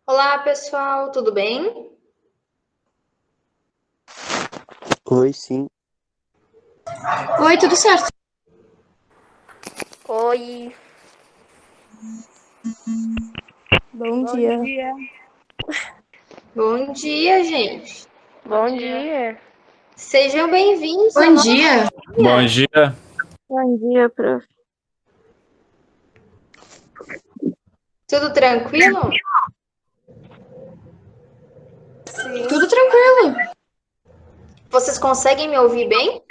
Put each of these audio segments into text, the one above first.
Olá, pessoal, tudo bem? Oi, sim. Oi, tudo certo? Oi, Bom bom dia. dia. Bom dia, gente. Bom dia. Sejam bem-vindos à Bom nossa dia. Bom dia. dia. Bom dia, prof. Tudo tranquilo? Sim. Tudo tranquilo. Vocês conseguem me ouvir bem?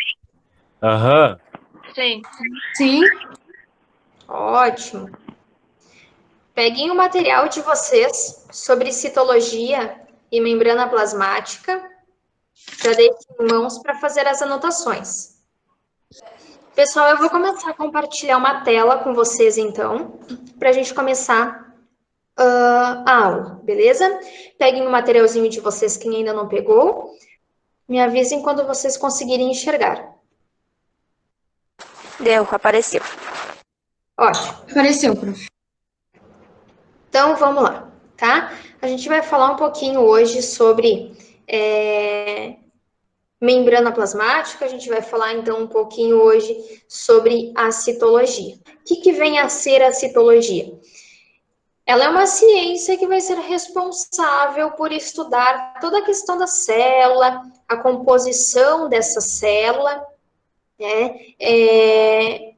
Aham. Sim. Sim. Ótimo. Peguem o material de vocês sobre citologia e membrana plasmática. Já deixem em mãos para fazer as anotações. Pessoal, eu vou começar a compartilhar uma tela com vocês, então, para a gente começar a aula, beleza? Peguem o materialzinho de vocês, quem ainda não pegou. Me avisem quando vocês conseguirem enxergar. Deu, apareceu. Ótimo. Apareceu, prof. Então vamos lá, tá? A gente vai falar um pouquinho hoje sobre membrana plasmática, a gente vai falar então um pouquinho hoje sobre a citologia. O que vem a ser a citologia? Ela é uma ciência que vai ser responsável por estudar toda a questão da célula, a composição dessa célula, né?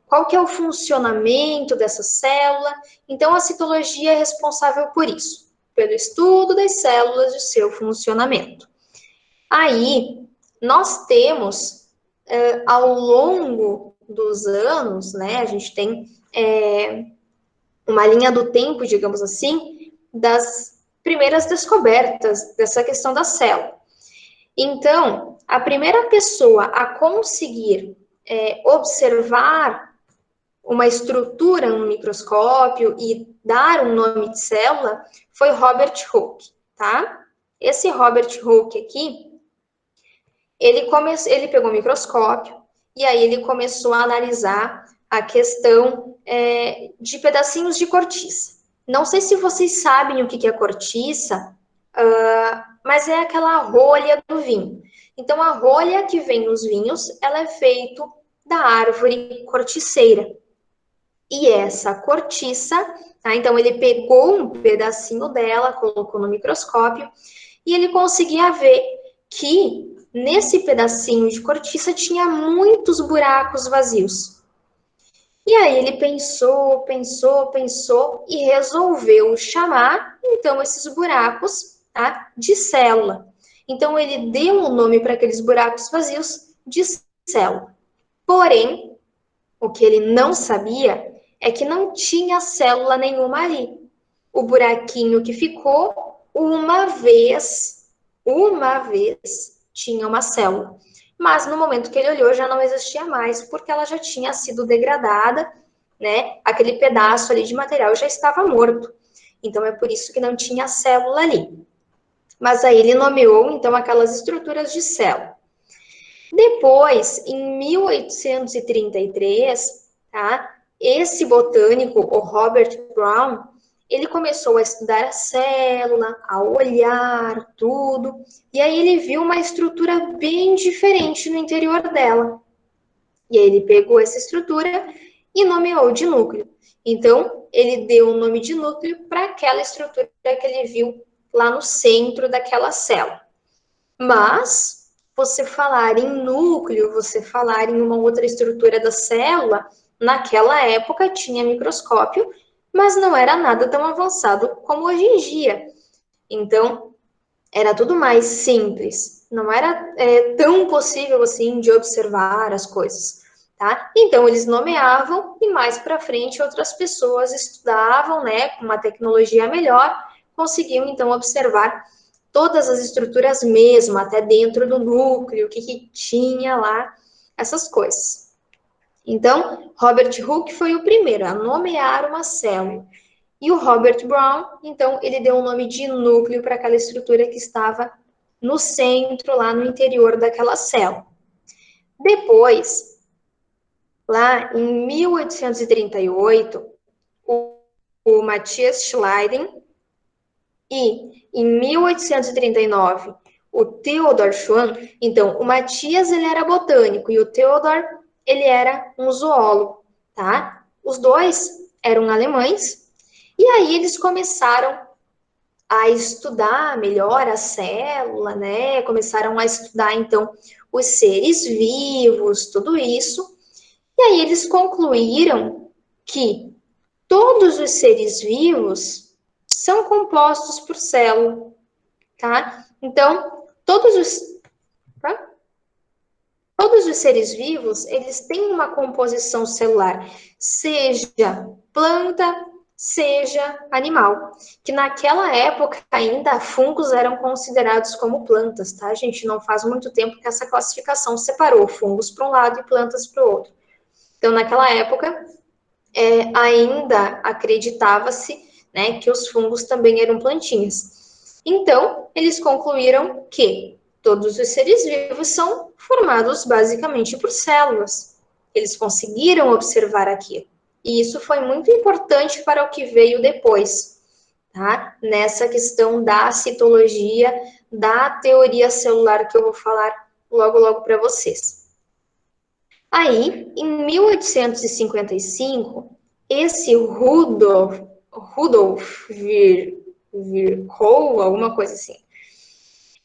Qual que é o funcionamento dessa célula? Então, a citologia é responsável por isso, pelo estudo das células e seu funcionamento. Aí, nós temos, ao longo dos anos, né, a gente tem uma linha do tempo, digamos assim, das primeiras descobertas dessa questão da célula. Então, a primeira pessoa a conseguir observar uma estrutura no microscópio e dar um nome de célula foi Robert Hooke, tá? Esse Robert Hooke aqui, ele pegou o microscópio e aí ele começou a analisar a questão de pedacinhos de cortiça. Não sei se vocês sabem o que é cortiça, mas é aquela rolha do vinho. Então, a rolha que vem nos vinhos, ela é feita da árvore corticeira. E essa cortiça, tá? Então, ele pegou um pedacinho dela, colocou no microscópio, e ele conseguia ver que nesse pedacinho de cortiça tinha muitos buracos vazios. E aí ele pensou, pensou, pensou e resolveu chamar, então, esses buracos, tá, de célula. Então, ele deu um nome para aqueles buracos vazios de célula. Porém, o que ele não sabia é que não tinha célula nenhuma ali. O buraquinho que ficou, uma vez, tinha uma célula. Mas no momento que ele olhou, já não existia mais, porque ela já tinha sido degradada, né? Aquele pedaço ali de material já estava morto. Então é por isso que não tinha célula ali. Mas aí ele nomeou, então, aquelas estruturas de célula. Depois, em 1833, tá? Esse botânico, o Robert Brown, ele começou a estudar a célula, a olhar tudo, e aí ele viu uma estrutura bem diferente no interior dela. E aí ele pegou essa estrutura e nomeou de núcleo. Então, ele deu o nome de núcleo para aquela estrutura que ele viu lá no centro daquela célula. Mas você falar em núcleo, você falar em uma outra estrutura da célula, naquela época tinha microscópio, mas não era nada tão avançado como hoje em dia. Então, era tudo mais simples. Não era tão possível assim de observar as coisas, tá? Então, eles nomeavam e mais para frente outras pessoas estudavam, né, com uma tecnologia melhor, conseguiam então observar todas as estruturas mesmo, até dentro do núcleo, o que tinha lá, essas coisas. Então, Robert Hooke foi o primeiro a nomear uma célula. E o Robert Brown, então, ele deu o nome de núcleo para aquela estrutura que estava no centro, lá no interior daquela célula. Depois, lá em 1838, o Matthias Schleiden, e em 1839 o Theodor Schwann, então o Matias ele era botânico e o Theodor ele era um zoólogo, tá? Os dois eram alemães e aí eles começaram a estudar melhor a célula, né? Começaram a estudar então os seres vivos, tudo isso. E aí eles concluíram que todos os seres vivos são compostos por célula, tá? Então, tá? Todos os seres vivos, eles têm uma composição celular, seja planta, seja animal. Que naquela época ainda fungos eram considerados como plantas, tá, gente? Não faz muito tempo que essa classificação separou fungos para um lado e plantas para o outro. Então, naquela época, ainda acreditava-se, né, que os fungos também eram plantinhas. Então, eles concluíram que todos os seres vivos são formados basicamente por células. Eles conseguiram observar aquilo. E isso foi muito importante para o que veio depois, tá? Nessa questão da citologia, da teoria celular que eu vou falar logo para vocês. Aí, em 1855, esse Rudolf Virchow, alguma coisa assim,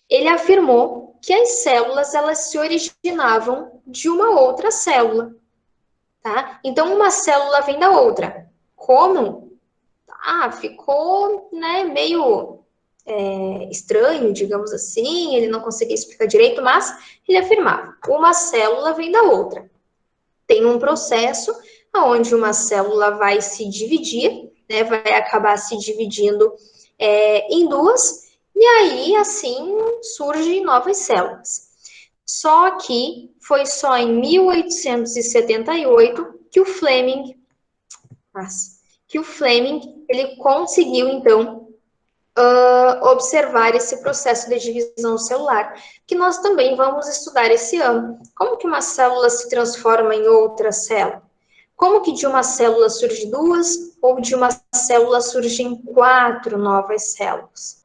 ele afirmou que as células elas se originavam de uma outra célula, tá? Então, uma célula vem da outra. Como? Ficou, né, meio estranho, digamos assim, ele não conseguia explicar direito, mas ele afirmava, uma célula vem da outra. Tem um processo onde uma célula vai se dividir, né, vai acabar se dividindo em duas, e aí, assim, surgem novas células. Só que foi só em 1878 que o Fleming, ele conseguiu, então, observar esse processo de divisão celular, que nós também vamos estudar esse ano. Como que uma célula se transforma em outra célula? Como que de uma célula surge duas, ou de uma célula surgem 4 novas células?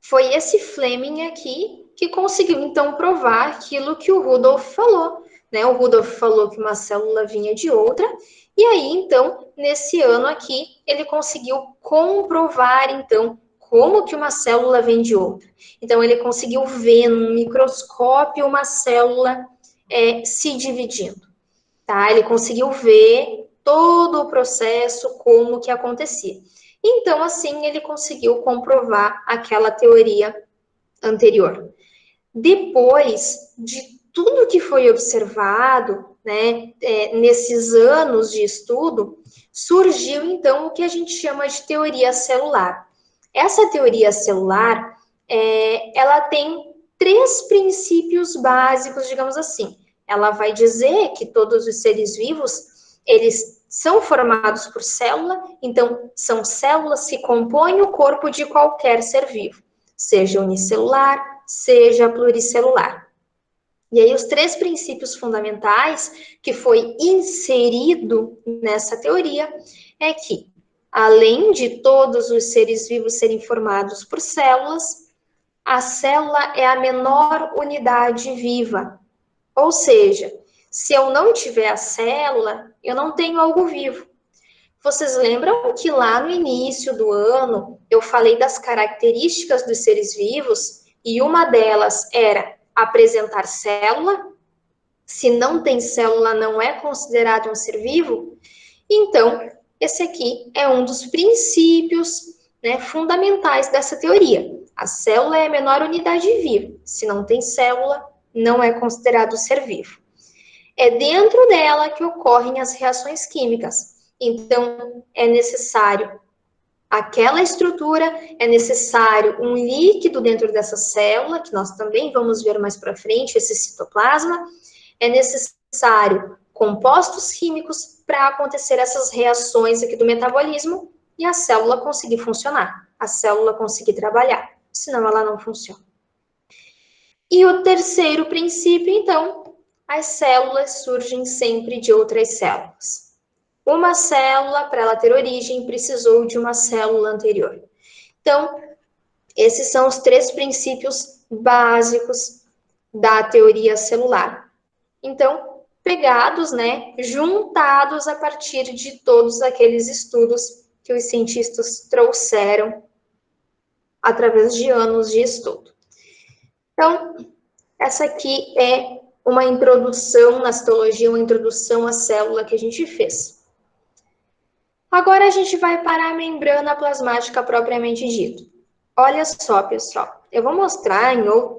Foi esse Fleming aqui que conseguiu, então, provar aquilo que o Rudolf falou, né? O Rudolf falou que uma célula vinha de outra, e aí, então, nesse ano aqui, ele conseguiu comprovar, então, como que uma célula vem de outra. Então, ele conseguiu ver num microscópio uma célula se dividindo, tá? Ele conseguiu ver todo o processo, como que acontecia. Então, assim, ele conseguiu comprovar aquela teoria anterior. Depois de tudo que foi observado, né, nesses anos de estudo, surgiu, então, o que a gente chama de teoria celular. Essa teoria celular, ela tem 3 princípios básicos, digamos assim. Ela vai dizer que todos os seres vivos, eles são formados por célula, então são células que compõem o corpo de qualquer ser vivo, seja unicelular, seja pluricelular. E aí os 3 princípios fundamentais que foi inserido nessa teoria é que, além de todos os seres vivos serem formados por células, a célula é a menor unidade viva. Ou seja, se eu não tiver a célula, eu não tenho algo vivo. Vocês lembram que lá no início do ano eu falei das características dos seres vivos e uma delas era apresentar célula? Se não tem célula, não é considerado um ser vivo? Então, esse aqui é um dos princípios, né, fundamentais dessa teoria. A célula é a menor unidade viva. Se não tem célula, não é considerado ser vivo. É dentro dela que ocorrem as reações químicas. Então, é necessário aquela estrutura, é necessário um líquido dentro dessa célula, que nós também vamos ver mais para frente, esse citoplasma. É necessário compostos químicos para acontecer essas reações aqui do metabolismo e a célula conseguir funcionar, a célula conseguir trabalhar, senão ela não funciona. E o terceiro princípio, então, as células surgem sempre de outras células. Uma célula, para ela ter origem, precisou de uma célula anterior. Então, Esses são os 3 princípios básicos da teoria celular. Então, pegados, né, juntados a partir de todos aqueles estudos que os cientistas trouxeram através de anos de estudo. Então, essa aqui é uma introdução na citologia, uma introdução à célula que a gente fez. Agora a gente vai para a membrana plasmática propriamente dito. Olha só, pessoal, eu vou mostrar,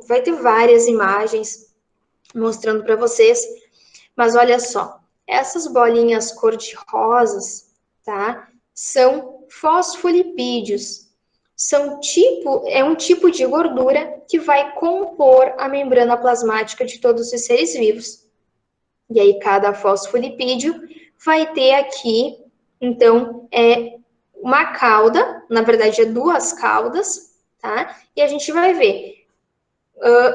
vai ter várias imagens mostrando para vocês, mas olha só, essas bolinhas cor-de-rosas, tá? São fosfolipídios. É um tipo de gordura que vai compor a membrana plasmática de todos os seres vivos. E aí, cada fosfolipídio vai ter aqui, então, uma cauda, na verdade, é 2 caudas, tá? E a gente vai ver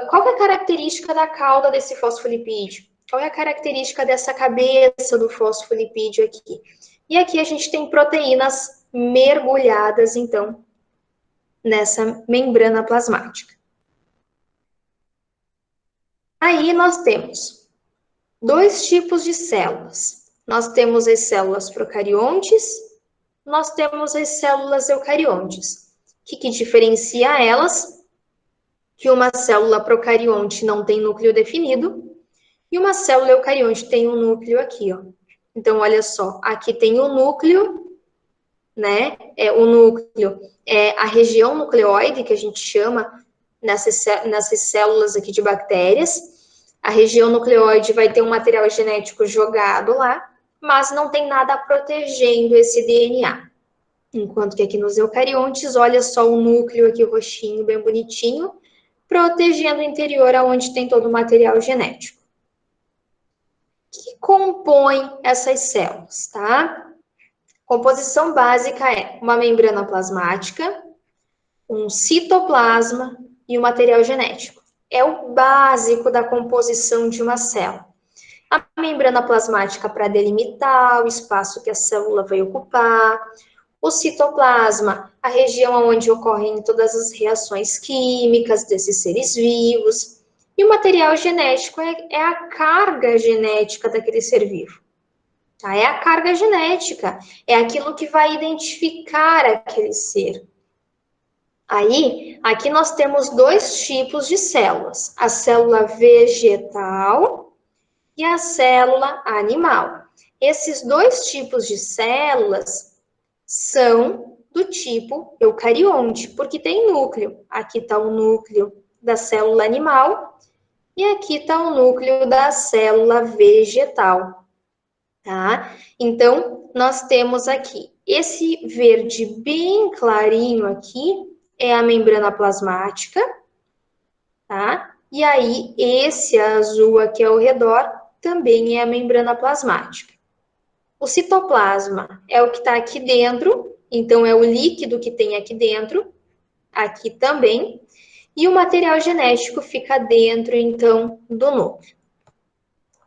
qual é a característica da cauda desse fosfolipídio? Qual é a característica dessa cabeça do fosfolipídio aqui? E aqui a gente tem proteínas mergulhadas, então, nessa membrana plasmática. Aí nós temos 2 tipos de células. Nós temos as células procariontes, nós temos as células eucariontes. O que diferencia elas? Que uma célula procarionte não tem núcleo definido e uma célula eucarionte tem um núcleo aqui, ó. Então, olha só, aqui tem o núcleo, né? O núcleo é a região nucleoide, que a gente chama nessas células aqui de bactérias. A região nucleoide vai ter um material genético jogado lá, mas não tem nada protegendo esse DNA. Enquanto que aqui nos eucariontes, olha só o núcleo aqui roxinho, bem bonitinho, protegendo o interior onde tem todo o material genético. O que compõe essas células, tá? Composição básica é uma membrana plasmática, um citoplasma e o material genético. É o básico da composição de uma célula. A membrana plasmática para delimitar o espaço que a célula vai ocupar, o citoplasma, a região onde ocorrem todas as reações químicas desses seres vivos, e o material genético é a carga genética daquele ser vivo. Tá? É a carga genética, é aquilo que vai identificar aquele ser. Aí, aqui nós temos 2 tipos de células, a célula vegetal e a célula animal. Esses 2 tipos de células são do tipo eucarionte, porque tem núcleo. Aqui está o núcleo da célula animal e aqui está o núcleo da célula vegetal, tá? Então, nós temos aqui esse verde bem clarinho aqui é a membrana plasmática, tá? E aí, esse azul aqui ao redor também é a membrana plasmática. O citoplasma é o que está aqui dentro, então é o líquido que tem aqui dentro, aqui também, e o material genético fica dentro, então, do núcleo.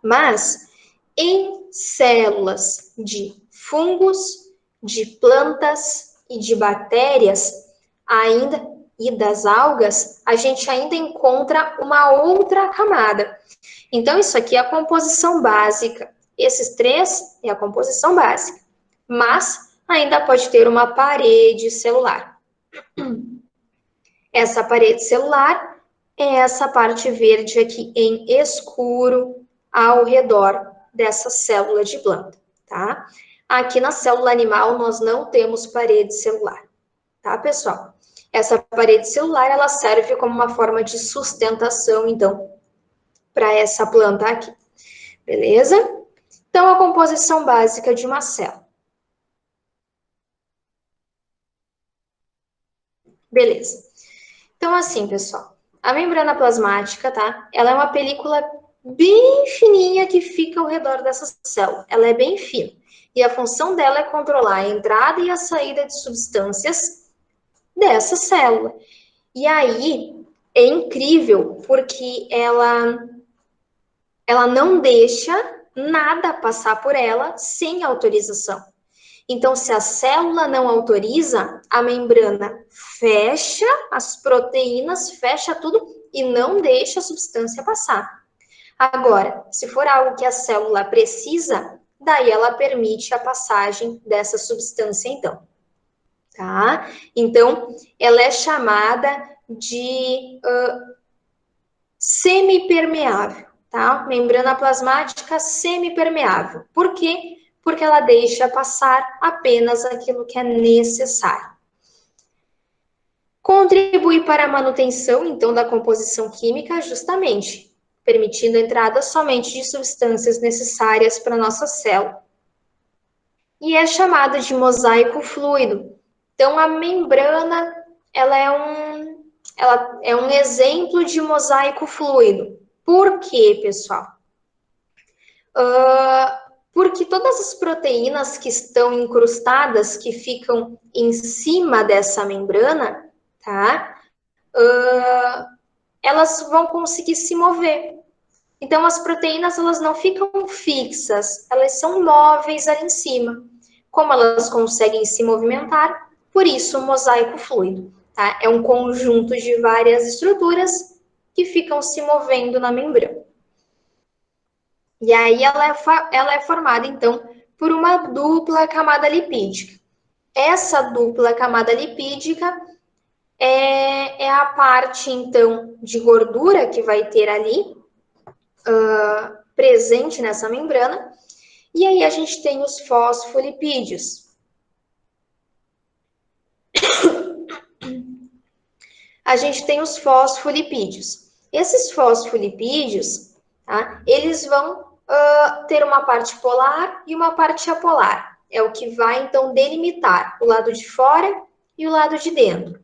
Mas, em células de fungos, de plantas e de bactérias, e das algas, a gente ainda encontra uma outra camada. Então, isso aqui é a composição básica. Esses 3 é a composição básica, mas ainda pode ter uma parede celular. Essa parede celular é essa parte verde aqui em escuro ao redor dessa célula de planta, tá? Aqui na célula animal nós não temos parede celular, tá, pessoal? Essa parede celular, ela serve como uma forma de sustentação, então, para essa planta aqui, beleza? Então, a composição básica de uma célula. Beleza. Então, assim, pessoal, a membrana plasmática, tá? Ela é uma película bem fininha que fica ao redor dessa célula. Ela é bem fina. E a função dela é controlar a entrada e a saída de substâncias dessa célula. E aí, é incrível, porque ela não deixa nada passar por ela sem autorização. Então, se a célula não autoriza, a membrana fecha as proteínas, fecha tudo e não deixa a substância passar. Agora, se for algo que a célula precisa, daí ela permite a passagem dessa substância, então. Tá? Então, ela é chamada de semipermeável, tá? Membrana plasmática semipermeável. Por quê? Porque ela deixa passar apenas aquilo que é necessário. Contribui para a manutenção, então, da composição química, justamente, permitindo a entrada somente de substâncias necessárias para a nossa célula. E é chamada de mosaico fluido. Então, a membrana, ela é um exemplo de mosaico fluido. Por quê, pessoal? Porque todas as proteínas que estão incrustadas, que ficam em cima dessa membrana, tá? Elas vão conseguir se mover. Então, as proteínas, elas não ficam fixas, elas são móveis ali em cima. Como elas conseguem se movimentar, por isso o mosaico fluido. Tá? É um conjunto de várias estruturas que ficam se movendo na membrana. E aí ela é formada, então, por uma dupla camada lipídica. Essa dupla camada lipídica é a parte, então, de gordura que vai ter ali, presente nessa membrana. E aí a gente tem os fosfolipídios. A gente tem os fosfolipídios. Esses fosfolipídios, tá, eles vão ter uma parte polar e uma parte apolar. É o que vai, então, delimitar o lado de fora e o lado de dentro.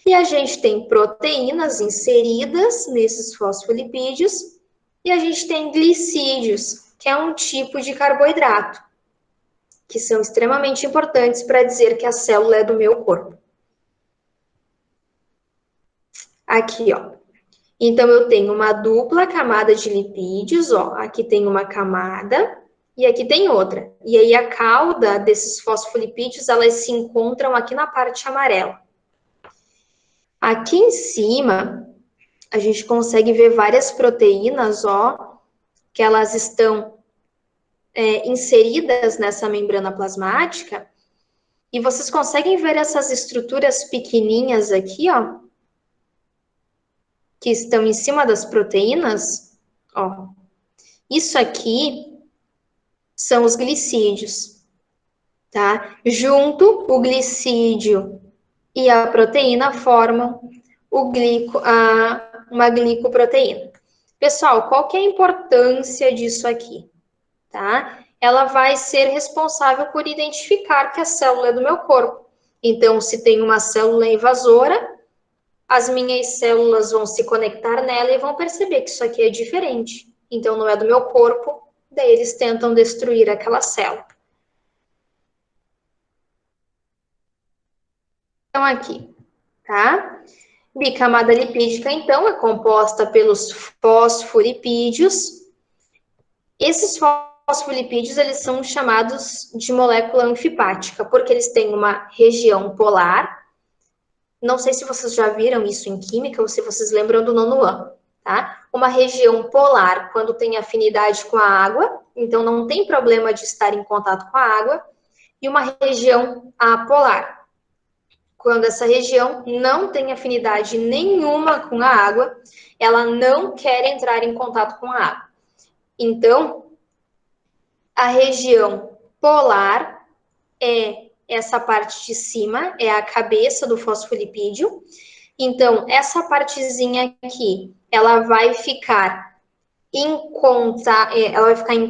E a gente tem proteínas inseridas nesses fosfolipídios e a gente tem glicídios, que é um tipo de carboidrato, que são extremamente importantes para dizer que a célula é do meu corpo. Aqui, ó. Então, eu tenho uma dupla camada de lipídios, ó. Aqui tem uma camada e aqui tem outra. E aí, a cauda desses fosfolipídios, elas se encontram aqui na parte amarela. Aqui em cima, a gente consegue ver várias proteínas, ó, que elas estão inseridas nessa membrana plasmática. E vocês conseguem ver essas estruturas pequenininhas aqui, ó, que estão em cima das proteínas, ó. Isso aqui são os glicídios, tá? Junto, o glicídio e a proteína formam uma glicoproteína. Pessoal, qual que é a importância disso aqui, tá? Ela vai ser responsável por identificar que a célula é do meu corpo. Então, se tem uma célula invasora, as minhas células vão se conectar nela e vão perceber que isso aqui é diferente. Então, não é do meu corpo, daí eles tentam destruir aquela célula. Então, aqui, tá? Bicamada lipídica, então, é composta pelos fosfolipídios. Esses fosfolipídios, eles são chamados de molécula anfipática, porque eles têm uma região polar. Não sei se vocês já viram isso em química ou se vocês lembram do nono ano, tá? Uma região polar, quando tem afinidade com a água, então não tem problema de estar em contato com a água, e uma região apolar, quando essa região não tem afinidade nenhuma com a água, ela não quer entrar em contato com a água. Então, a região polar é essa parte de cima, é a cabeça do fosfolipídio. Então, essa partezinha aqui, ela vai ficar em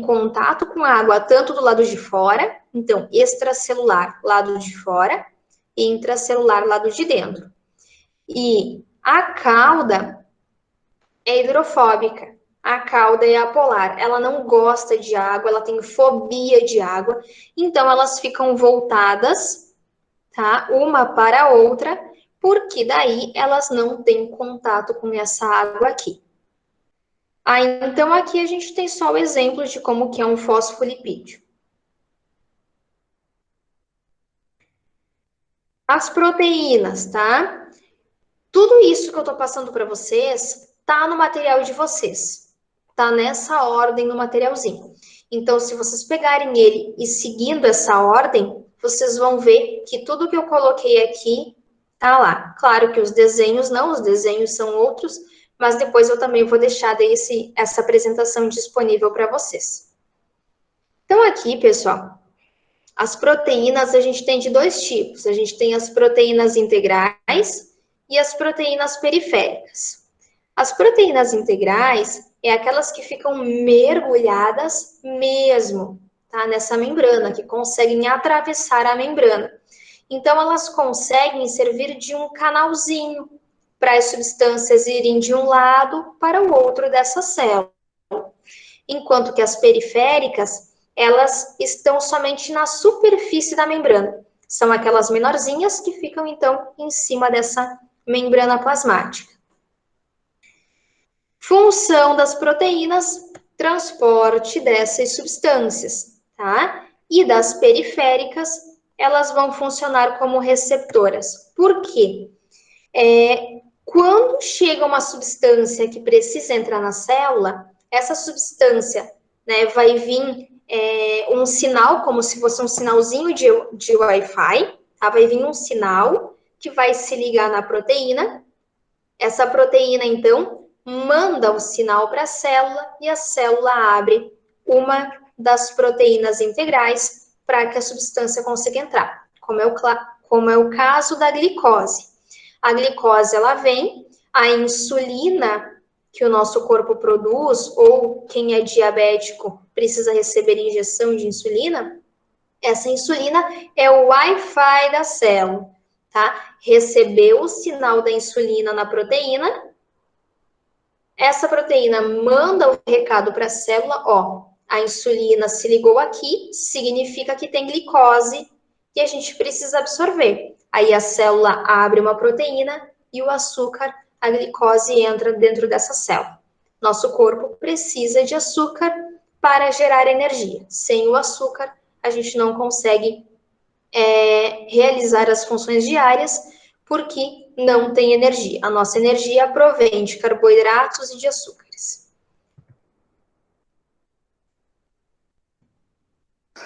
contato com a água, tanto do lado de fora, então, extracelular, lado de fora, e intracelular, lado de dentro. E a cauda é hidrofóbica. A cauda é apolar, ela não gosta de água, ela tem fobia de água, então elas ficam voltadas, tá? Uma para a outra, porque daí elas não têm contato com essa água aqui. Então aqui a gente tem só o exemplo de como que é um fosfolipídio. As proteínas, tá? Tudo isso que eu tô passando para vocês tá no material de vocês. Tá nessa ordem no materialzinho. Então, se vocês pegarem ele e seguindo essa ordem, vocês vão ver que tudo que eu coloquei aqui tá lá. Claro que os desenhos não, os desenhos são outros, mas depois eu também vou deixar daí essa apresentação disponível para vocês. Então, aqui, pessoal, as proteínas a gente tem de dois tipos. A gente tem as proteínas integrais e as proteínas periféricas. As proteínas integrais é aquelas que ficam mergulhadas mesmo, tá? Nessa membrana, que conseguem atravessar a membrana. Então, elas conseguem servir de um canalzinho para as substâncias irem de um lado para o outro dessa célula. Enquanto que as periféricas, elas estão somente na superfície da membrana. São aquelas menorzinhas que ficam, então, em cima dessa membrana plasmática. Função das proteínas, transporte dessas substâncias, tá? E das periféricas, elas vão funcionar como receptoras. Por quê? Quando chega uma substância que precisa entrar na célula, essa substância, né, vai vir um sinal, como se fosse um sinalzinho de Wi-Fi, tá? Vai vir um sinal que vai se ligar na proteína. Essa proteína, então, manda o sinal para a célula e a célula abre uma das proteínas integrais para que a substância consiga entrar, como é o caso da glicose. A glicose, ela vem, a insulina que o nosso corpo produz, ou quem é diabético precisa receber injeção de insulina, essa insulina é o Wi-Fi da célula, tá? Recebeu o sinal da insulina na proteína, essa proteína manda o recado para a célula, ó, a insulina se ligou aqui, significa que tem glicose e a gente precisa absorver. Aí a célula abre uma proteína e o açúcar, a glicose, entra dentro dessa célula. Nosso corpo precisa de açúcar para gerar energia. Sem o açúcar, a gente não consegue realizar as funções diárias, porque não tem energia. A nossa energia provém de carboidratos e de açúcares.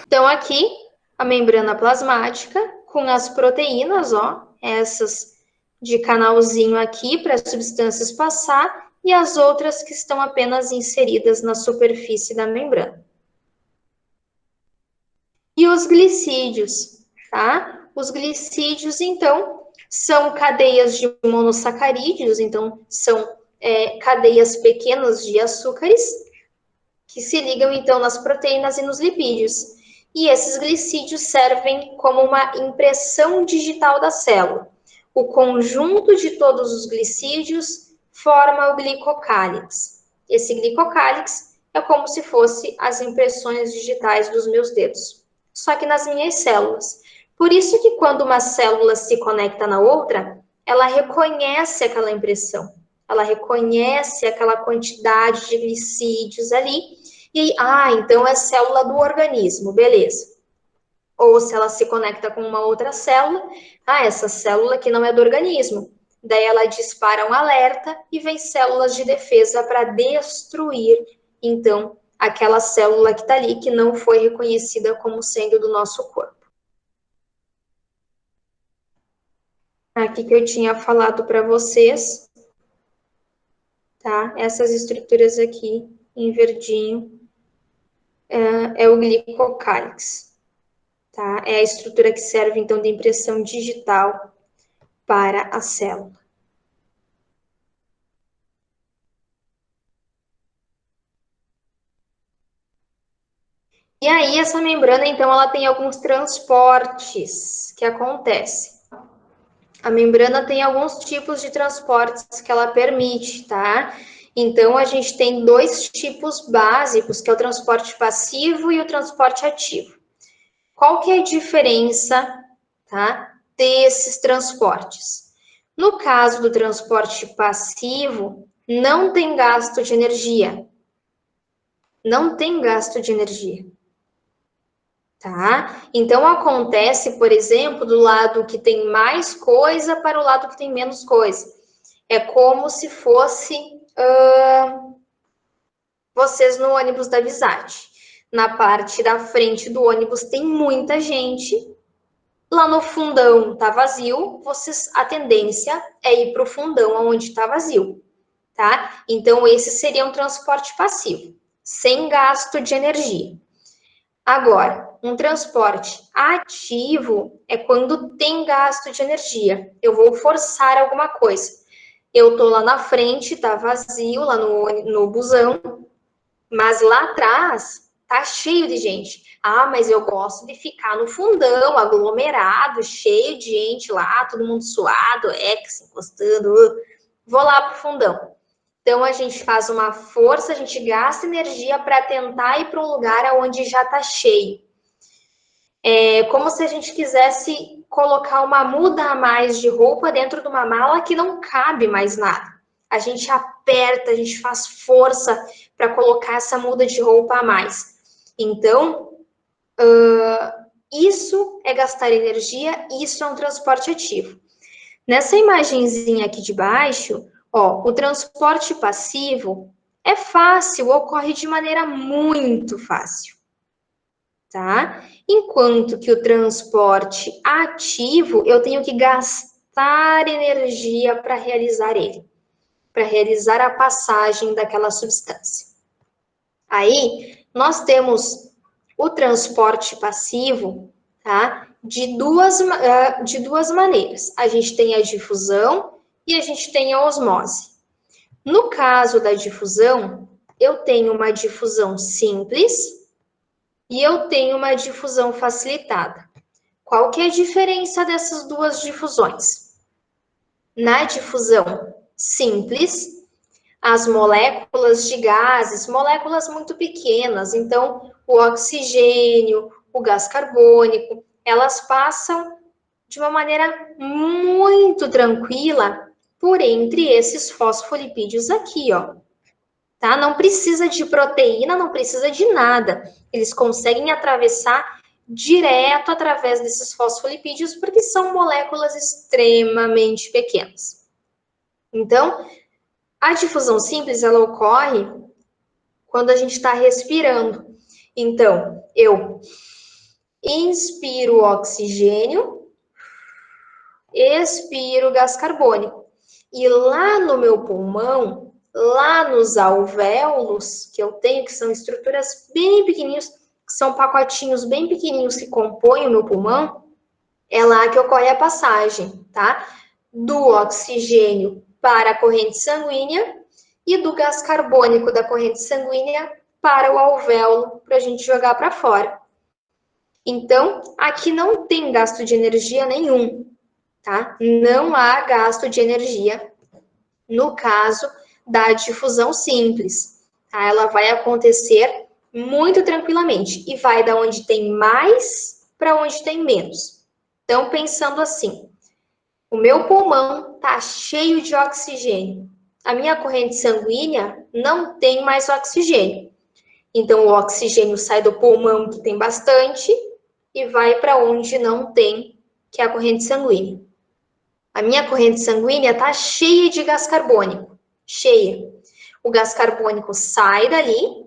Então, aqui, a membrana plasmática com as proteínas, ó, essas de canalzinho aqui para as substâncias passar e as outras que estão apenas inseridas na superfície da membrana. E os glicídios, tá? Os glicídios, então, são cadeias de monossacarídeos, então, são cadeias pequenas de açúcares que se ligam, então, nas proteínas e nos lipídios. E esses glicídios servem como uma impressão digital da célula. O conjunto de todos os glicídios forma o glicocálix. Esse glicocálix é como se fosse as impressões digitais dos meus dedos, só que nas minhas células. Por isso que quando uma célula se conecta na outra, ela reconhece aquela impressão, ela reconhece aquela quantidade de glicídios ali, e então é célula do organismo, beleza. Ou se ela se conecta com uma outra célula, essa célula que não é do organismo. Daí ela dispara um alerta e vem células de defesa para destruir, então, aquela célula que está ali, que não foi reconhecida como sendo do nosso corpo. Aqui que eu tinha falado para vocês, tá? Essas estruturas aqui, em verdinho, é o glicocálix, tá? É a estrutura que serve, então, de impressão digital para a célula. E aí, essa membrana, então, ela tem alguns transportes que acontecem. A membrana tem alguns tipos de transportes que ela permite, tá? Então, a gente tem dois tipos básicos, que é o transporte passivo e o transporte ativo. Qual que é a diferença, tá, desses transportes? No caso do transporte passivo, não tem gasto de energia. Não tem gasto de energia. tá? Então, acontece, por exemplo, do lado que tem mais coisa para o lado que tem menos coisa. É como se fosse vocês no ônibus da Visage. Na parte da frente do ônibus tem muita gente, lá no fundão tá vazio, a tendência é ir para o fundão onde está vazio, tá? Então, esse seria um transporte passivo, sem gasto de energia. Agora, um transporte ativo é quando tem gasto de energia. Eu vou forçar alguma coisa. Eu tô lá na frente, tá vazio, lá no busão, mas lá atrás tá cheio de gente. Ah, mas eu gosto de ficar no fundão, aglomerado, cheio de gente lá, todo mundo suado, se encostando. Vou lá pro fundão. Então, a gente faz uma força, a gente gasta energia para tentar ir para um lugar onde já está cheio. É como se a gente quisesse colocar uma muda a mais de roupa dentro de uma mala que não cabe mais nada. A gente aperta, a gente faz força para colocar essa muda de roupa a mais. Então, isso é gastar energia, isso é um transporte ativo. Nessa imagenzinha aqui de baixo, ó, o transporte passivo é fácil, ocorre de maneira muito fácil, tá? Enquanto que o transporte ativo, eu tenho que gastar energia para realizar ele, para realizar a passagem daquela substância. Aí, nós temos o transporte passivo, tá? De duas maneiras. A gente tem a difusão e a gente tem a osmose. No caso da difusão, eu tenho uma difusão simples e eu tenho uma difusão facilitada. Qual que é a diferença dessas duas difusões? Na difusão simples, as moléculas de gases, moléculas muito pequenas, então o oxigênio, o gás carbônico, elas passam de uma maneira muito tranquila por entre esses fosfolipídios aqui, ó. Tá? Não precisa de proteína, não precisa de nada. Eles conseguem atravessar direto através desses fosfolipídios porque são moléculas extremamente pequenas. Então, a difusão simples, ela ocorre quando a gente está respirando. Então, eu inspiro o oxigênio, expiro gás carbônico. E lá no meu pulmão, lá nos alvéolos, que eu tenho, que são estruturas bem pequenininhas, que são pacotinhos bem pequenininhos que compõem o meu pulmão, é lá que ocorre a passagem, tá? Do oxigênio para a corrente sanguínea e do gás carbônico da corrente sanguínea para o alvéolo, para a gente jogar para fora. Então, aqui não tem gasto de energia nenhum, tá? Não há gasto de energia no caso da difusão simples, tá? Ela vai acontecer muito tranquilamente e vai da onde tem mais para onde tem menos. Então, pensando assim, o meu pulmão está cheio de oxigênio. A minha corrente sanguínea não tem mais oxigênio. Então, o oxigênio sai do pulmão, que tem bastante, e vai para onde não tem, que é a corrente sanguínea. A minha corrente sanguínea está cheia de gás carbônico. Cheia. O gás carbônico sai dali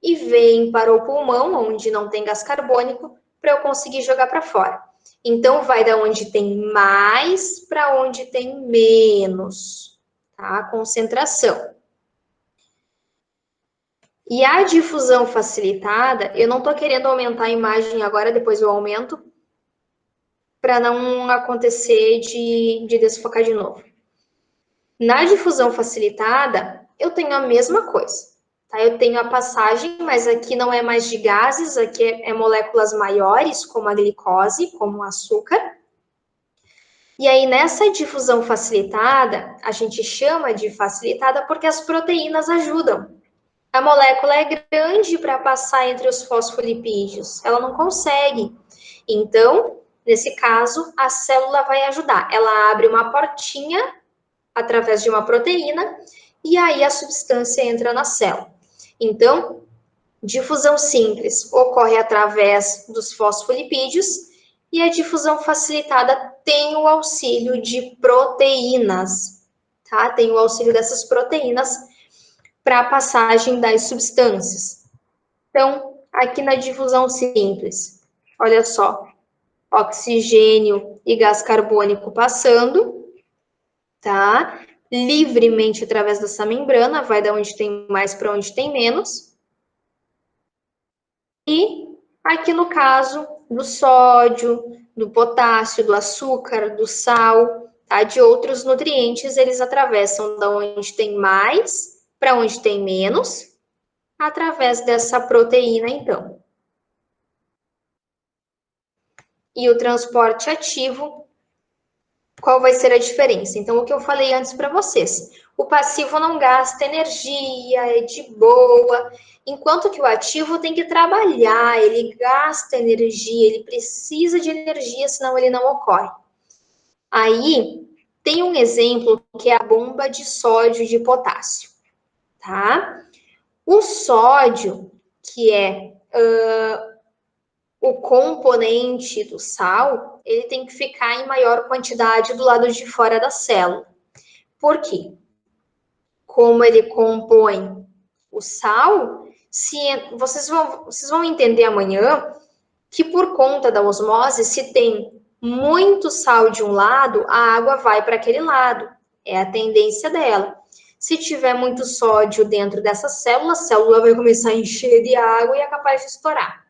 e vem para o pulmão, onde não tem gás carbônico, para eu conseguir jogar para fora. Então, vai da onde tem mais para onde tem menos, tá? A concentração. E a difusão facilitada, eu não estou querendo aumentar a imagem agora, depois eu aumento, para não acontecer de desfocar de novo. Na difusão facilitada, eu tenho a mesma coisa, tá? Eu tenho a passagem, mas aqui não é mais de gases, aqui é moléculas maiores, como a glicose, como o açúcar. E aí, nessa difusão facilitada, a gente chama de facilitada porque as proteínas ajudam. A molécula é grande para passar entre os fosfolipídios, ela não consegue. Então, nesse caso, a célula vai ajudar. Ela abre uma portinha através de uma proteína e aí a substância entra na célula. Então, Difusão simples ocorre através dos fosfolipídios e a difusão facilitada tem o auxílio de proteínas, tá? Tem o auxílio dessas proteínas para a passagem das substâncias. Então, aqui na difusão simples, olha só, oxigênio e gás carbônico passando, tá? Livremente através dessa membrana, vai da onde tem mais para onde tem menos. E aqui no caso do sódio, do potássio, do açúcar, do sal, tá? De outros nutrientes, eles atravessam da onde tem mais para onde tem menos, através dessa proteína, então. E o transporte ativo, qual vai ser a diferença? Então, o que eu falei antes para vocês. O passivo não gasta energia, é de boa, enquanto que o ativo tem que trabalhar, ele gasta energia, ele precisa de energia, senão ele não ocorre. Aí, tem um exemplo que é a bomba de sódio e de potássio, tá? O sódio, que é o componente do sal, ele tem que ficar em maior quantidade do lado de fora da célula. Por quê? Como ele compõe o sal, vocês vão entender amanhã que por conta da osmose, se tem muito sal de um lado, a água vai para aquele lado. É a tendência dela. Se tiver muito sódio dentro dessa célula, a célula vai começar a encher de água e é capaz de estourar.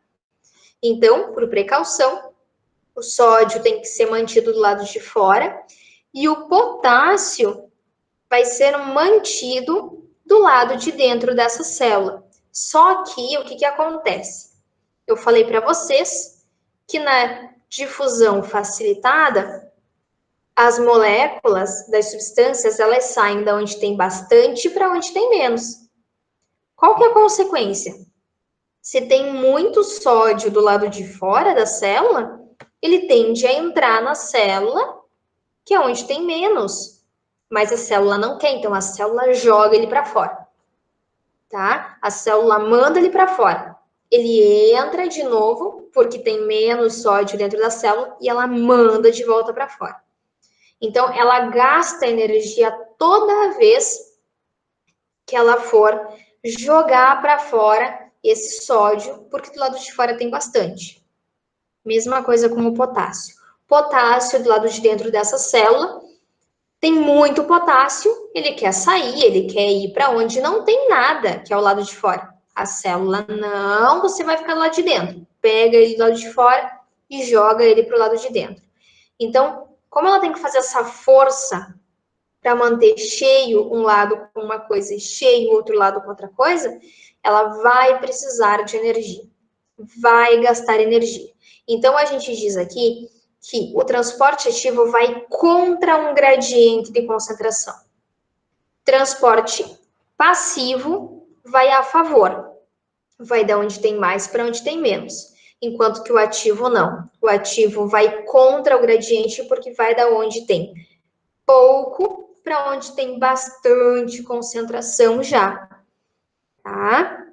Então, por precaução, o sódio tem que ser mantido do lado de fora e o potássio vai ser mantido do lado de dentro dessa célula. Só que o que acontece? Eu falei para vocês que na difusão facilitada, as moléculas das substâncias, elas saem da onde tem bastante para onde tem menos. Qual que é a consequência? Se tem muito sódio do lado de fora da célula, ele tende a entrar na célula, que é onde tem menos. Mas a célula não quer, então a célula joga ele para fora. Tá? A célula manda ele para fora. Ele entra de novo, porque tem menos sódio dentro da célula, e ela manda de volta para fora. Então, ela gasta energia toda vez que ela for jogar para fora esse sódio, porque do lado de fora tem bastante. Mesma coisa com o potássio. Potássio, do lado de dentro dessa célula, tem muito potássio, ele quer sair, ele quer ir para onde não tem nada, que é o lado de fora. A célula, não, você vai ficar do lado de dentro. Pega ele do lado de fora e joga ele para o lado de dentro. Então, como ela tem que fazer essa força para manter cheio um lado com uma coisa e cheio o outro lado com outra coisa, ela vai precisar de energia, vai gastar energia. Então, a gente diz aqui que o transporte ativo vai contra um gradiente de concentração. Transporte passivo vai a favor, vai da onde tem mais para onde tem menos. Enquanto que o ativo não. O ativo vai contra o gradiente porque vai da onde tem pouco para onde tem bastante concentração já, tá?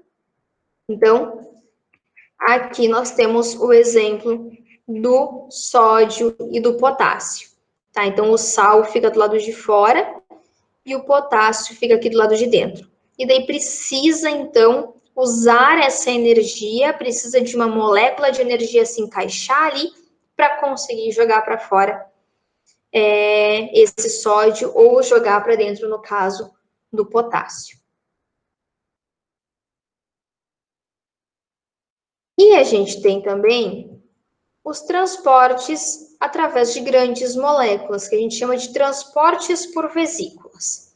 Então, aqui nós temos o exemplo do sódio e do potássio, tá? Então, o sal fica do lado de fora e o potássio fica aqui do lado de dentro. E daí precisa, então, usar essa energia, precisa de uma molécula de energia se encaixar ali para conseguir jogar para fora esse sódio ou jogar para dentro, no caso do potássio. E a gente tem também os transportes através de grandes moléculas, que a gente chama de transportes por vesículas.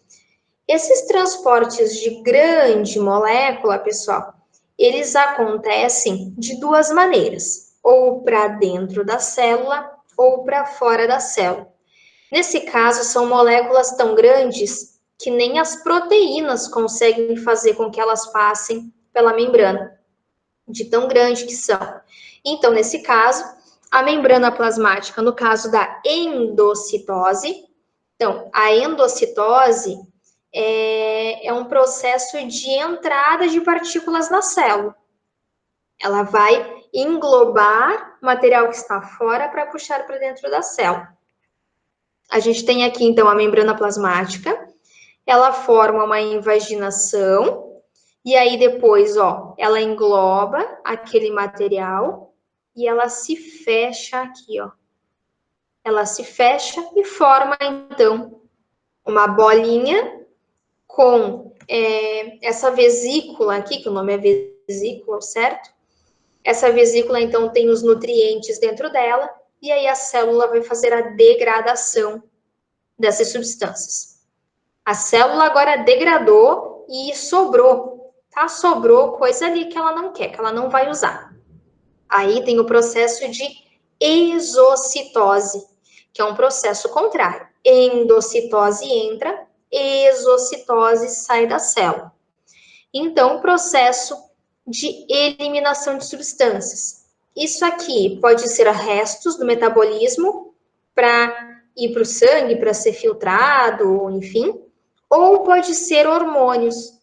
Esses transportes de grande molécula, pessoal, eles acontecem de duas maneiras, ou para dentro da célula ou para fora da célula. Nesse caso, são moléculas tão grandes que nem as proteínas conseguem fazer com que elas passem pela membrana, de tão grande que são. Então, nesse caso, a membrana plasmática, no caso da endocitose, então, a endocitose é um processo de entrada de partículas na célula. Ela vai englobar o material que está fora para puxar para dentro da célula. A gente tem aqui, então, a membrana plasmática. Ela forma uma invaginação. E aí, depois, ó, ela engloba aquele material e ela se fecha aqui, ó. Ela se fecha e forma, então, uma bolinha com essa vesícula aqui, que o nome é vesícula, certo? Essa vesícula, então, tem os nutrientes dentro dela, e aí a célula vai fazer a degradação dessas substâncias. A célula agora degradou e sobrou, tá? Sobrou coisa ali que ela não quer, que ela não vai usar. Aí tem o processo de exocitose, que é um processo contrário. Endocitose entra, exocitose sai da célula. Então, o processo de eliminação de substâncias. Isso aqui pode ser restos do metabolismo para ir para o sangue, para ser filtrado, enfim, ou pode ser hormônios.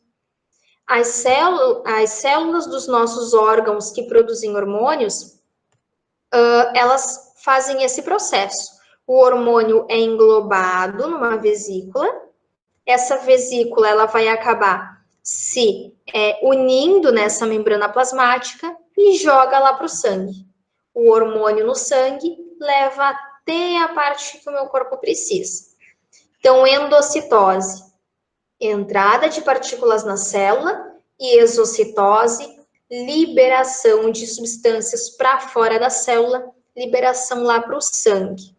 As células dos nossos órgãos que produzem hormônios, elas fazem esse processo. O hormônio é englobado numa vesícula. Essa vesícula ela vai acabar se unindo nessa membrana plasmática e joga lá para o sangue. O hormônio no sangue leva até a parte que o meu corpo precisa. Então, endocitose, entrada de partículas na célula, e exocitose, liberação de substâncias para fora da célula, liberação lá para o sangue.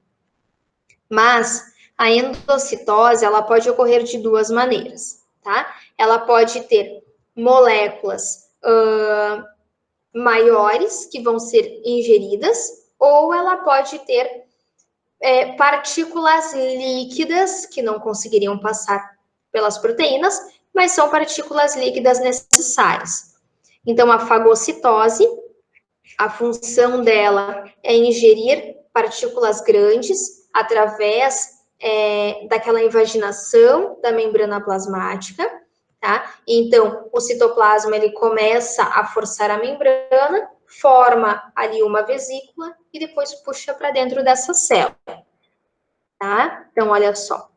Mas a endocitose, ela pode ocorrer de duas maneiras, tá? Ela pode ter moléculas maiores que vão ser ingeridas, ou ela pode ter partículas líquidas que não conseguiriam passar pelas proteínas, mas são partículas líquidas necessárias. Então, a fagocitose, a função dela é ingerir partículas grandes através daquela invaginação da membrana plasmática, tá? Então, o citoplasma, ele começa a forçar a membrana, forma ali uma vesícula e depois puxa para dentro dessa célula, tá? Então, olha só.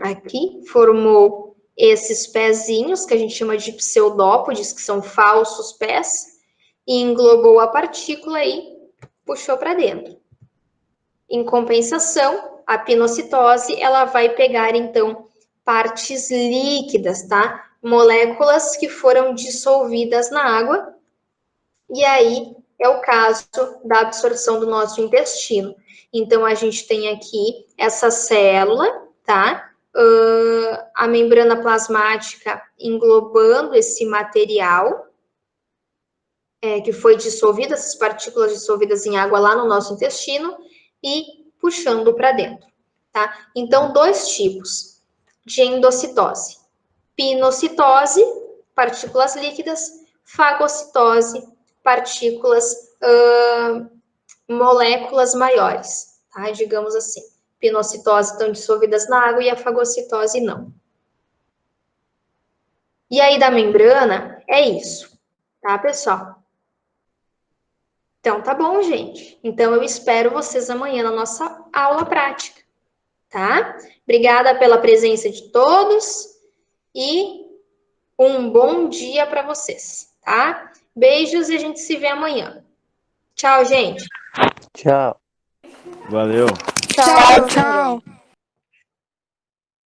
Aqui formou esses pezinhos, que a gente chama de pseudópodes, que são falsos pés, e englobou a partícula e puxou para dentro. Em compensação, a pinocitose, ela vai pegar, então, partes líquidas, tá? Moléculas que foram dissolvidas na água, e aí é o caso da absorção do nosso intestino. Então, a gente tem aqui essa célula, tá? A membrana plasmática englobando esse material que foi dissolvido, essas partículas dissolvidas em água lá no nosso intestino e puxando para dentro, tá? Então, dois tipos de endocitose. Pinocitose, partículas líquidas, fagocitose, partículas, moléculas maiores, tá? Digamos assim. Pinocitose estão dissolvidas na água e a fagocitose não. E aí, da membrana, é isso, tá, pessoal? Então, tá bom, gente. Então, eu espero vocês amanhã na nossa aula prática, tá? Obrigada pela presença de todos e um bom dia para vocês, tá? Beijos e a gente se vê amanhã. Tchau, gente. Tchau. Valeu. Tchau, tchau.